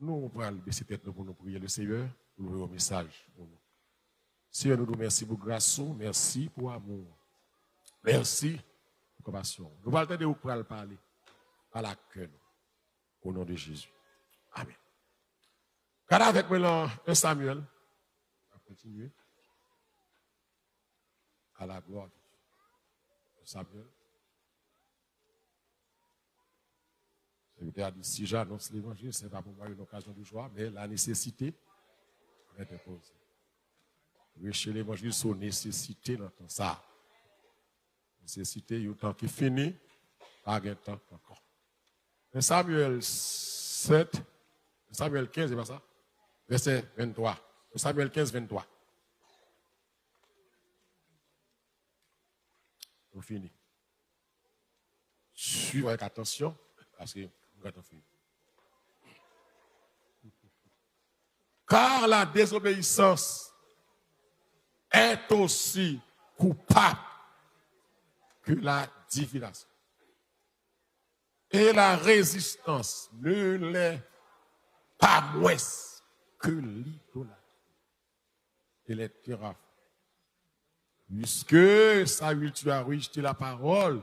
Nous allons baisser tête pour nous prier le Seigneur, pour nous un message pour nous. Seigneur, nous remercions pour grâce, merci pour amour, merci pour compassion. Nous allons attendre pour parler à la cœur, au nom de Jésus. Amen. Car avec moi, 1 Samuel, on va continuer à la gloire de Samuel. Le a dit, si j'annonce l'évangile, ce n'est pas pour moi une occasion de joie, mais la nécessité est imposée. Oui, chez l'évangile, c'est une nécessité dans tout ça. Nécessité, il y a un temps qui finit, pas un temps encore. Samuel 7, Samuel 15, c'est pas ça? Verset 23. Samuel 15, 23. On finit. Suivez avec attention, parce que car la désobéissance est aussi coupable que la divination. Et la résistance ne l'est pas moins que l'idolâtrie et les terrafs. Puisque Saül, tu as rejeté la parole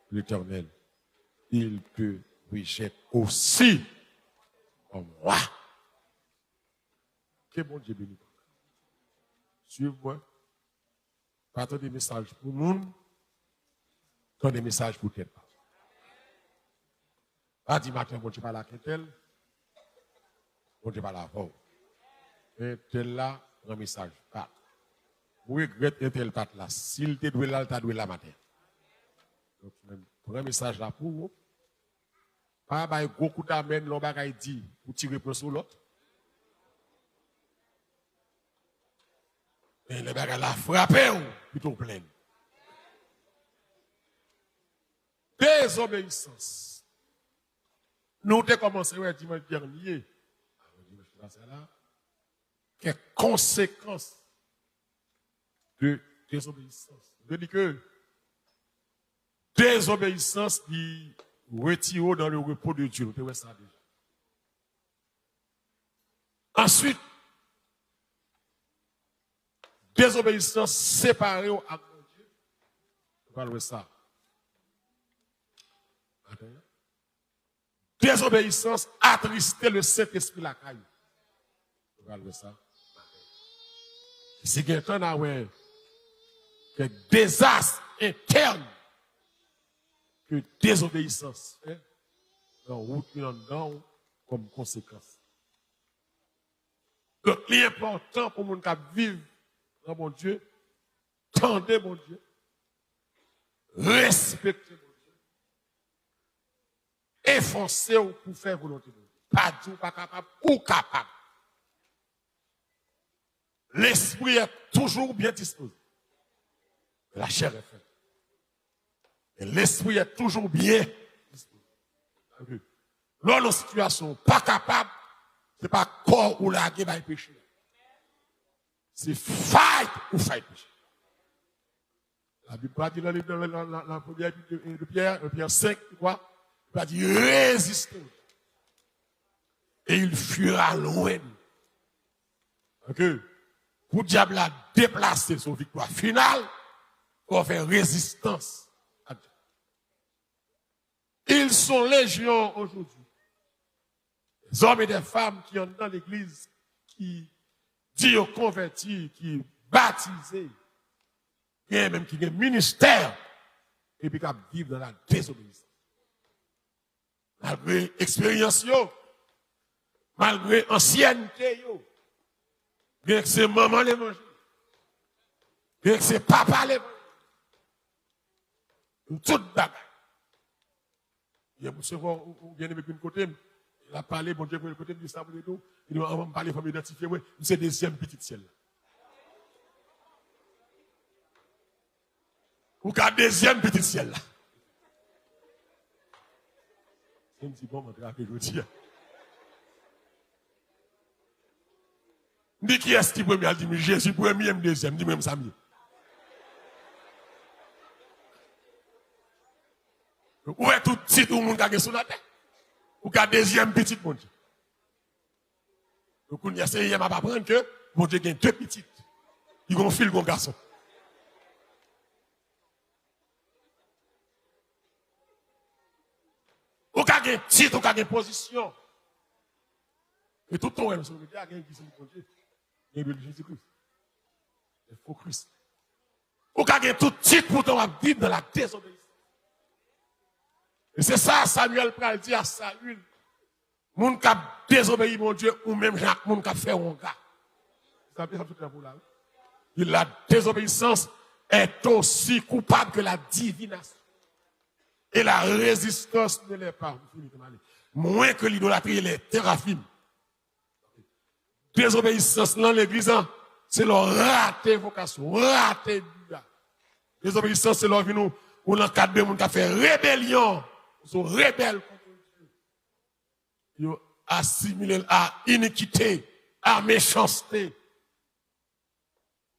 de l'Éternel, il te rejette aussi comme moi. Que bon Dieu bénisse. Suivez-moi. Pas tant des messages pour nous, tant des messages pour tête. Pas dit matin, bon Dieu pas la quintelle, bon Dieu pas la voix. Et tel là, un message. Pas. Vous regrettez un tel pat là. S'il te doit là, il t'a doué la matin. Donc, un message là pour vous. Pas un gros coup d'amène, l'on va dire, pour tirer pour sur l'autre. Et le bagage la frappé, plutôt plein. Désobéissance. Nous avons commencé dimanche dernier. Quelles conséquences de désobéissance? Je dis que désobéissance qui retire dans le repos de Dieu. Vous ça déjà. Ensuite, désobéissance séparée à Dieu. Vous parlez de ça. Désobéissance attristé le Saint-Esprit la caille. Vous parlez de ça. C'est quelqu'un a que désastre interne que désobéissance dans route dedans comme conséquence. Donc, l'important pour mon cap vivre dans mon Dieu, tendez mon Dieu, respectez mon Dieu, efforcez-vous pour faire volonté de Dieu. Pas Dieu, pas capable ou capable. L'esprit est toujours bien disposé. La chair est faite. Et l'esprit est toujours bien disposé. Dans nos situations pas capables, ce n'est pas corps ou la guerre va péché. C'est fight ou fight péché. La Bible va dire dans la première de Pierre, Pierre 5, quoi? Il va dire résistez. Et il fuira loin. Ok? Pour le diable a déplacé son victoire finale, pour faire résistance à Dieu. Ils sont légions aujourd'hui. Les hommes et des femmes qui sont dans l'église, qui disent convertis, qui baptisés, et même qui ont un ministère, et puis qui vivent dans la désobéissance. Malgré l'expérience, malgré l'ancienneté, bien que c'est maman l'évangile, bien que c'est papa l'évangile, toute bagaille. Il y a monsieur qui vient de côté, il a parlé, bon Dieu, pour le côté du sable et tout, il va parler, il faut m'identifier, c'est deuxième petite ciel. Ou qu'à deuxième petite ciel là. C'est un petit bon, mon frère, que je dis. Dit qui est-ce qui premier? Elle dit, Jésus premier, deuxième, dit même ça mieux. Où est tout petit, tout le monde qui a sur la tête? Ou qu'à deuxième petite, mon Dieu. Donc, on y a essayé à apprendre que mon Dieu a deux petites. Ils ont un fil, un garçon. Ou ka gen titre, ou ka gen position. Et tout le temps, il y a quelqu'un qui se dit, il y a Jésus-Christ. Il faut Christ. Ou ka gen tout titre pour ton vivre dans la désobéissance. Et c'est ça, Samuel pral dit à Saül. Moun qui a désobéi mon Dieu, ou même Jacques, moun qui a fait un gars. Ça peut être pour là. La désobéissance est aussi coupable que la divination. Et la résistance ne l'est pas. Moins que l'idolâtrie et les théraphines. Désobéissance dans l'église, c'est leur raté vocation, raté Dieu. Désobéissance, c'est leur vie nous, ou l'encadre de monde qui a fait rébellion. Ils sont rebelles contre Dieu. Ils ont assimilé à iniquité, à méchanceté.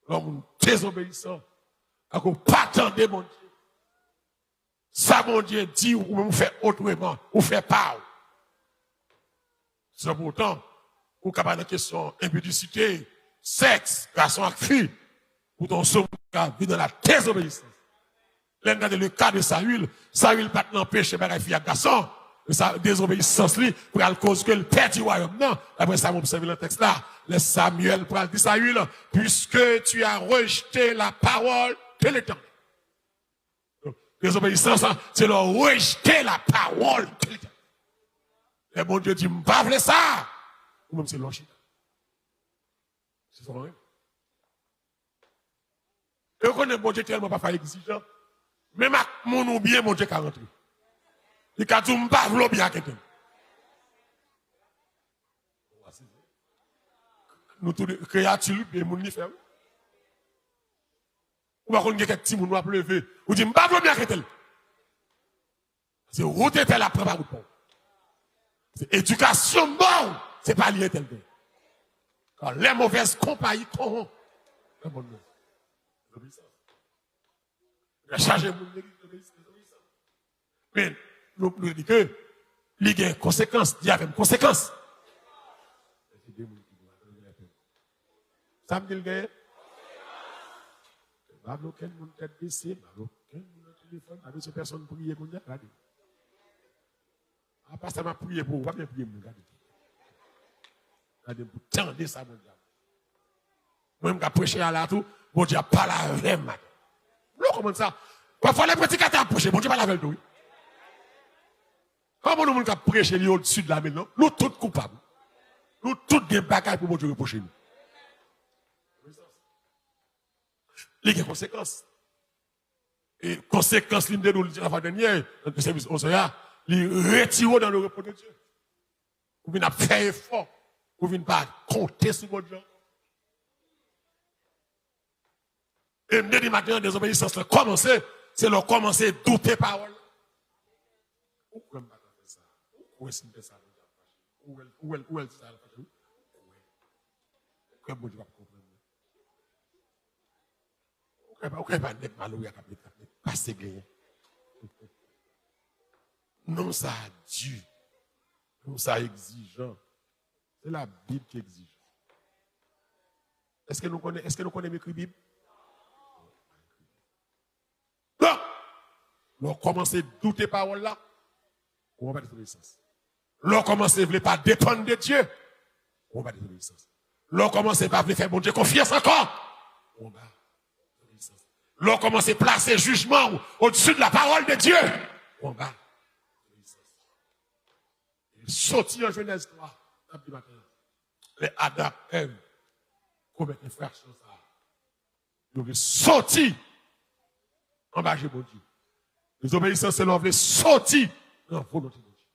L'homme désobéissant, à qu'on pas attendre mon Dieu. Ça, mon Dieu dit, ou vous faites autrement, ou fait pas. C'est pourtant, ou capable de question impudicité, sexe, garçon avec fille, ou ton somme qui vit dans la désobéissance. Là, regardez le cas de Saül, Saül pas n'empêcher par fille à garçon, sa désobéissance, pour la cause que le père du royaume, non. Après ça, on observe le texte là, le Samuel, pour dire Saül, puisque tu as rejeté la parole de l'Éternel. Désobéissance, c'est leur rejeter la parole de l'Éternel. Et mon Dieu dit, m'pas vle ça. Ou même c'est l'enchit. C'est ça, même. Et on connaît mon Dieu tellement pas faire exigeant. Même à mon ou bien, mon Dieu qui a rentré. Il a dit, m'pas vle bien quelqu'un. Nous tous les créatures, et mon n'y fait. Ou pas qu'on ait quelques petits moun à pleuver. Ou dit, m'pas vle bien quelqu'un. C'est route et la preuve à route. C'est éducation bon, c'est pas lié tel bien. Quand les mauvaises compagnies corrompent, c'est bon. Il a chargé mon l'obéissance. Mais nous disons que il y a une conséquence, il y a une conséquence. Ça me dit le gars. Pas bloquer mon tête baissée, pas bloquer mon téléphone, pas de personne prier pour nous. Ah, pas ça m'a prié pour vous, pas bien prier pour vous. Regardez, pour tendre ça, mon Dieu. Moi, je prêcher à la tout, mon Dieu, pas la veille, madame. Comment ça? Parfois, les prédicateurs approchent, mon Dieu, pas la veille, tout. Comment nous, nous prêcher au-dessus de la maison? Nous, tous coupables. Nous, tous des bagages pour mon Dieu reprocher nous. Il y a des conséquences. Et conséquences, l'une de nous, la fois dernière, notre service au Soya, les retirer dans le repos de Dieu. Vous venez faire effort. Vous venez pas compter sur votre gens. Et me dit maintenant, désobéissance, commencer, c'est leur commencer à douter parole. Pourquoi ne pas faire ça? Où est-ce que ça? Où est-ce que ça? Pourquoi vous ne pas comprendre? Pourquoi pas être malheureux à passer gagné? Non, ça Dieu. Non, ça exigeant. C'est la Bible qui exige. Est-ce que nous connaissons l'écrit Bible? Non! Nous commençons à douter parole là. On va pas désobéissance. Nous commençons à ne pas dépendre de Dieu. On va désobéissance. Nous commençons à ne pas faire bon Dieu confiance encore. On va désobéissance. Nous commençons à placer jugement au-dessus de la parole de Dieu. On va. Sorti en Genèse 3, les Adam, Ève, commettent l'infraction. Ils ont sorti en bas de bon Dieu. Les obéissances, c'est l'enlever sorti dans la volonté de Dieu.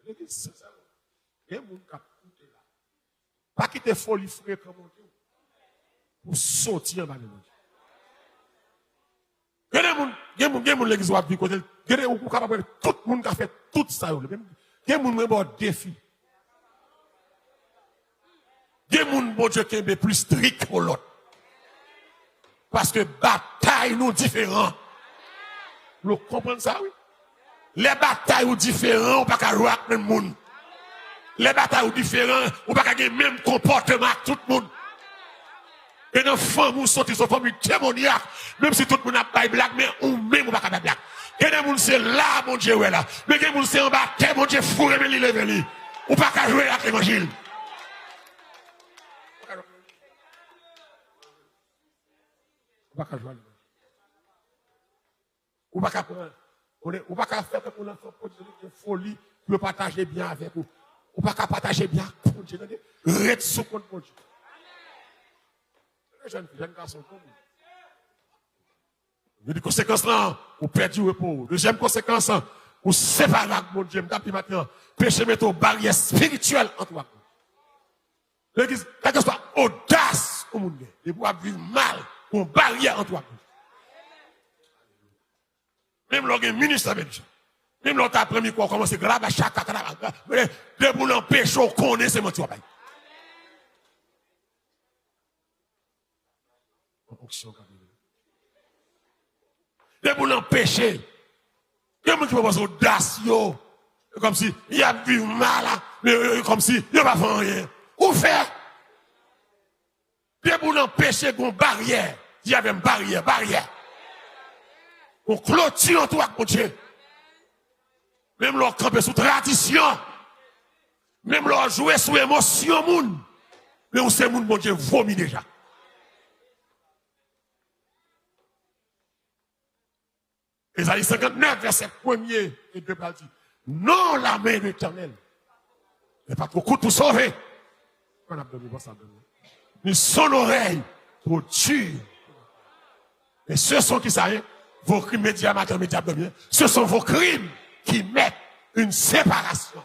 Il y a des gens qui ont là. Pas quitter folie frère comme mon Dieu. Pour sortir en bas de bon Dieu. Il y a des gens qui ont l'église ou à vie côté. Il y a des gens qui ont capable tout le monde qui a fait tout ça. Il y a des gens qui ont des défis. Il y a des gens qui sont plus stricts que l'autre. Parce que bataille nous différents. Vous comprenez ça, oui? Les batailles sont différentes, on ne peut pas jouer avec le monde. Les batailles différentes, ou pas avoir le même comportement que tout le monde. Et dans femme ou sorti son famille démoniaque, même si tout le monde a pas blague, mais on même ou pas capable blague. Et des gens c'est là, mon Dieu, ouais là. Mais des gens c'est en bas, mon Dieu, fourré, mais il ou pas qu'à jouer avec l'évangile. Ou pas qu'à jouer. Ou pas qu'à prendre. Ou pas qu'à faire que mon enfant de folie, pour partager bien avec vous. Ou pas qu'à partager bien avec mon Dieu. Reste sous compte mon Dieu. Les jeunes garçons comme vous. Il y a des conséquences là, vous perdez le repos. Deuxième conséquence, vous séparez avec mon Dieu. Depuis maintenant, péché met une barrière spirituelle entre vous. L'église, quelle que soit audace au monde, et vous vivre mal, une barrière entre vous. Même lorsque le ministre a dit, même lorsque le premier quoi commence à graver chaque mais de vous l'empêcher, on connaît ce motif. De vous l'empêcher. Il y a des gens qui sont audacieux. Comme si il y a vu mal, mais comme si il n'y a pas fait rien. Ou faire? De vous l'empêcher d'une barrière. Il y avait une barrière. On clôture en toi, mon Dieu. Même leur camper sous tradition. Même leur jouer sous émotion, moun. Mais on sait, mon Dieu, vomit déjà. Ésaïe 59, verset 1er et 2 dit, non la main de l'Éternel. Mais pas trop court pour sauver. On a donné ça. Ni son oreille pour tuer. Et ce sont qui ça, vos crimes médias, ce sont vos crimes qui mettent une séparation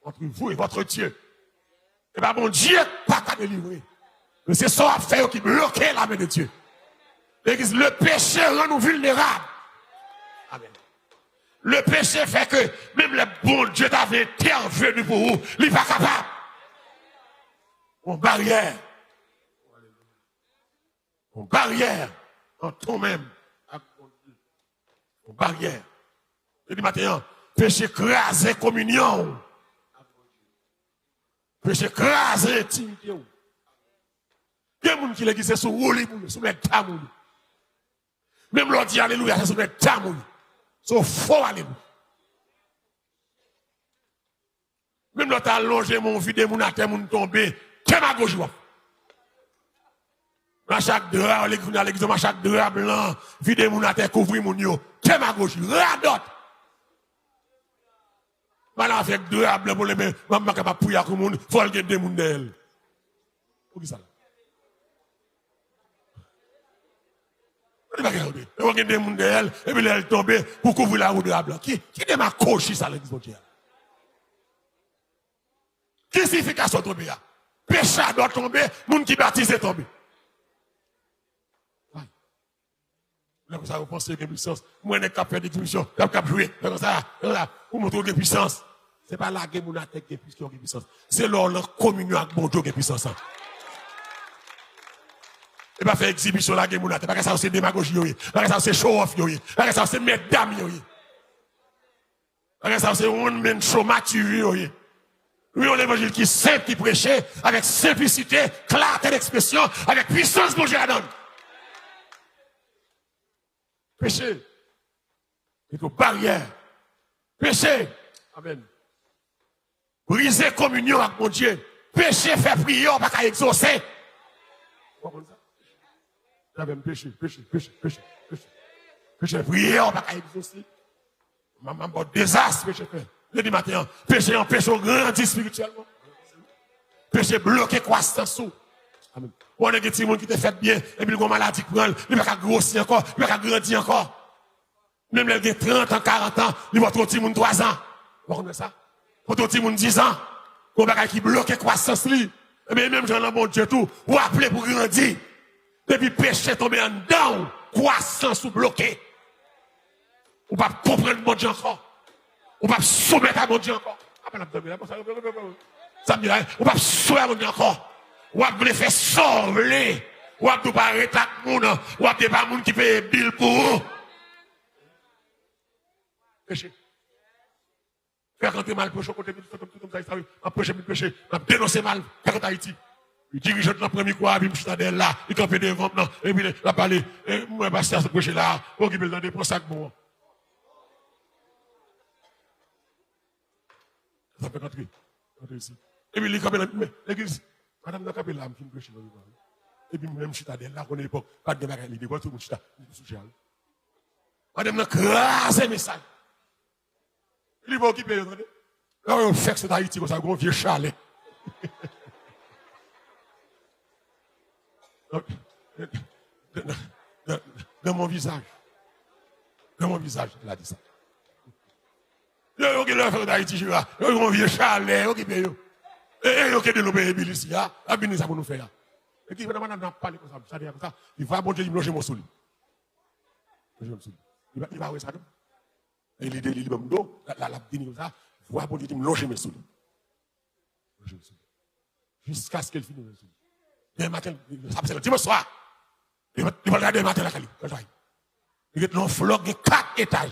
entre vous et votre Dieu. Et bien, mon Dieu, pas qu'à délivrer. Mais c'est ça à faire qui bloque la main de Dieu. L'église, le péché rend nous vulnérables. Amen. Le péché fait que même le bon Dieu t'avait intervenu pour vous, il n'est pas capable. Une barrière. Une barrière en toi-même. Une barrière. Je dis maintenant, péché crasé communion. Péché crasé intimité. Il y a des gens qui l'église sur vous, sur les dames. Même l'on dit alléluia, c'est sur les dames. C'est faux alléluia. Même l'on t'a allongé mon vide, mon athée, mon tombé, t'es ma gauche. Dans chaque drap, l'église, dans chaque drap blanc, vide mon athée, couvrir mon yo, t'es ma gauche, radot. Maintenant, avec drap blanc, pour les mains, maman capable de prier pour le monde, il faut le gagner des monde d'elle. Pour qui ça? Il va gagner des monde d'elle, et puis elle tombe pour couvrir la route de la blanc. Qui est ma coche, ça, l'église de Dieu? Qui signification tomber? Péché doit tomber, monde qui baptise est tombé. Là, vous avez pensé que puissance, moi, je suis capable de discussion, je suis capable de jouer, comme ça, pour montrer que puissance. Ce n'est pas la guerre mon attaque qui est puissance. C'est la communion avec mon Dieu qui est puissance. Et pas faire exhibition la guerre mon attaque. Pas que ça c'est démagogie, pas que ça c'est show off, pas que ça c'est mesdames, pas que ça c'est one man show mature. Oui, on l'évangile qui est simple, qui prêchait avec simplicité, clarté d'expression, avec puissance, mon Dieu la donne. Péché. C'est une barrière. Péché. Amen. Briser communion avec mon Dieu. Péché fait prier, on va pas exaucer. J'avais péché. Péché prier, on va pas exaucer. Maman, bon désastre, péché fait. Le dis matin, péché empêche au grandir spirituellement. Péché bloqué croissance. Amen. On a des gens qui te fait bien, et puis il y a une maladie qui prend, il va pas grossir encore, il va pas grandir encore. Même les 30 ans, 40 ans, il va trop petit monde 3 ans. Vous comprenez ça? Pour trop petit monde 10 ans, on va qui bloque la croissance li. Mais même Jean bon Dieu tout, ou appeler pour grandir. Depuis péché tomber en dedans, croissance ou bloqué. On va comprendre mon Dieu encore. On va soumettre à mon Dieu encore. Ça me dit, on va soumettre à mon Dieu encore. Ou à vous faire sauver, ou à vous pas arrêter le monde, ou à vous pas monde qui fait bill pour vous. Péché. Faire rentrer mal, proche côté, comme ça, empêcher de pécher, dénoncer mal, faire Haïti. Il dirige dans le premier coin, il me là, il campe devant, non, et puis il a parlé, et moi, pasteur, ce projet là, occupe le temps de prendre ça bon. Ça fait rentrer ici. Et puis il campe dans l'église. Madame n'a capé là, qui me prêche. Et puis même chita là, qu'on est l'époque, pas de bagaille, il dévoile tout le monde chita, madame n'a crasé message. Il va occuper, là, on fait que Haïti, comme ça, un vieux chalet. Dans mon visage. Dans mon visage, il a dit ça. Il y a un fait d'Haïti, il y a un vieux chalet, occupé. Et il y a de nos pays ici, il a ça pour nous faire. Et qui va parler comme ça, il va bon Dieu, il me loger mon souli. Il va voir ça. Et il va me dire, la dîne comme ça, il va bon Dieu, il me loger mes souli. Jusqu'à ce qu'elle finisse. Le matin, ça c'est le dimanche soir. Il va regarder le matin la Cali. Il y a un flot de 4 étages.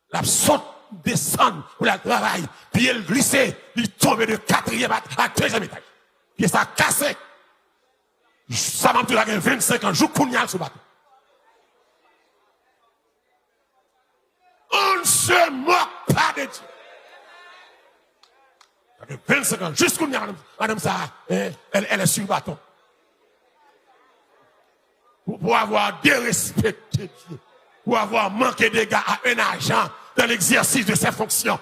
La saute, descend pour le travail. Puis elle glisse, il tombe de 4e à 2e étage. Puis ça casse. Ça m'a dit là 25 ans, je cougnale sur le bateau. On ne se moque pas de Dieu. 25 ans, jusqu'où madame ça, elle est sur le bâton. Pour avoir dérespecté Dieu, pour avoir manqué d'égards à un agent dans l'exercice de ses fonctions.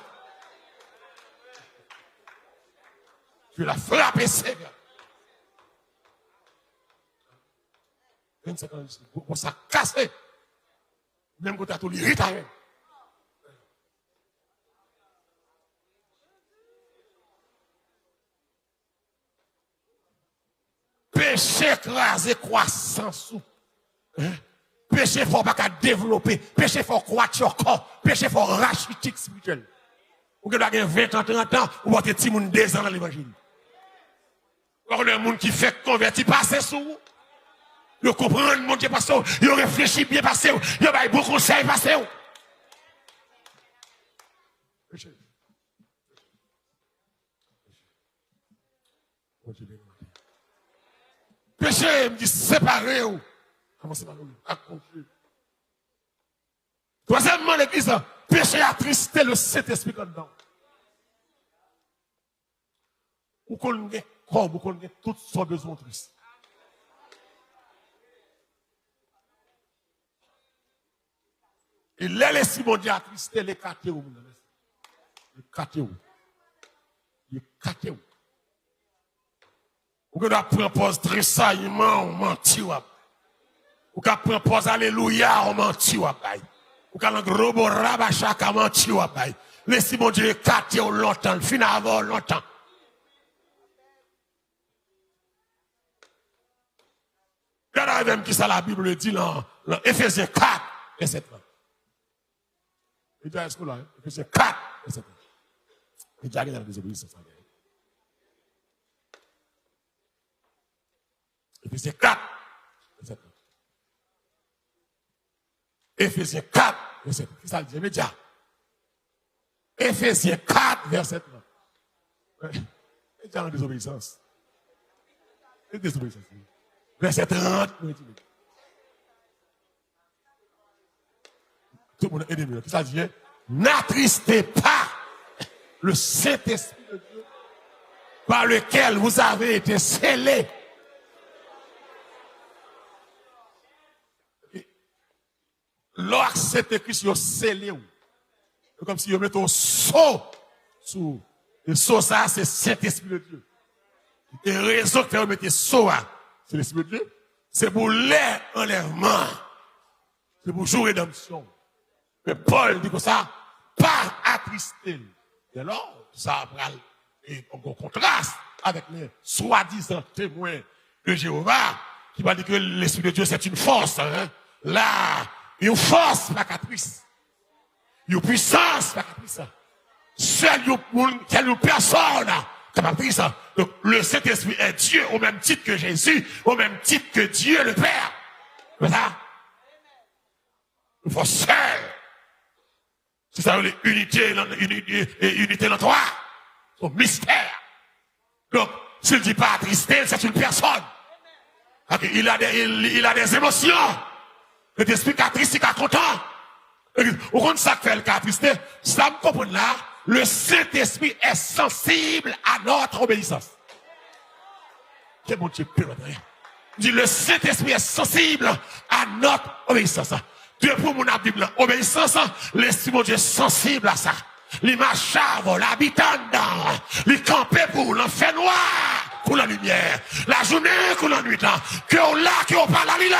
Tu l'as frappé sévère. 25 ans, pour ça casser. Même quand tu as tout l'irrité. Péché écrasé, croissance. Péché fort pas qu'à développer. Péché fort croître sur corps. Péché fort rachitique spirituel. Ou que tu as 20 ans, 30 ans, ou tu as petit monde 2 ans dans l'évangile. Or, le monde qui fait convertir, passer sous vous. Il comprend le monde qui passe, il réfléchit bien passer, il a beaucoup de conseils passer. Péché. Péché, me dit séparer. Commencez par nous, à conclure. Troisièmement, l'église, péché a attristé le Saint-Esprit dedans. Ou qu'on ait corps, ou qu'on ait toutes sortes de besoins tristes. Et là, les Simon dit attristé les catéos. Les catéos. Les catéos. Ou qu'on a pris pause tressaillement, on mentit. Ou qu'on prend pause alléluia, on mentit. Ou qu'on a un gros beau rabachak, on mentit. Les Simon dit les catéos longtemps, le fin avant longtemps. Regardez même qui ça la Bible dit dans Ephésiens 4, verset 30. Il dit à ce là, Ephésiens 4, verset 30. Il dit à la désobéissance. Ephésiens 4, verset 30. Ephésiens 4, verset 30. Qui ça dit immédiat? Ephésiens 4, verset 30. Il dit à la désobéissance. C'est désobéissance. Verset 30. Tout le monde est aidé. Qui ça dit? N'attristez pas le Saint-Esprit de Dieu par lequel vous avez été scellés. Lorsque c'est écrit sur scellé, c'est comme si vous mettez un sceau sous. Le sceau, ça, c'est Saint-Esprit de Dieu. Et raison que vous mettez sceau, c'est l'Esprit de Dieu. C'est pour l'enlèvement. C'est pour jouer rédemption. Mais Paul dit que ça, pas attrister. Et alors, ça prend un contraste avec les soi-disant témoins de Jéhovah, qui va dire que l'Esprit de Dieu, c'est une force. Hein? Là, une force, pas caprice. Une puissance, pas caprice. Seule une personne, caprice. Donc, le Saint-Esprit est Dieu au même titre que Jésus, au même titre que Dieu le Père. C'est ça? Une force seule. C'est ça, l'unité, unité dans toi. Son mystère. Donc, s'il dit pas attristé, c'est une personne. Il a des émotions. Le esprit qui attristé, qui est content. Au compte ça fait le cas attristé, ça me comprend là, le Saint-Esprit est sensible à notre obéissance. C'est bon Dieu, dit le Saint-Esprit est sensible à notre obéissance. Dieu pour mon Bible, obéissance, l'Esprit mon Dieu est sensible à ça. L'image l'habitant dedans, les camper pour l'enfer noir, pour la lumière, la journée pour la nuit, que on là, que on parle à lui là.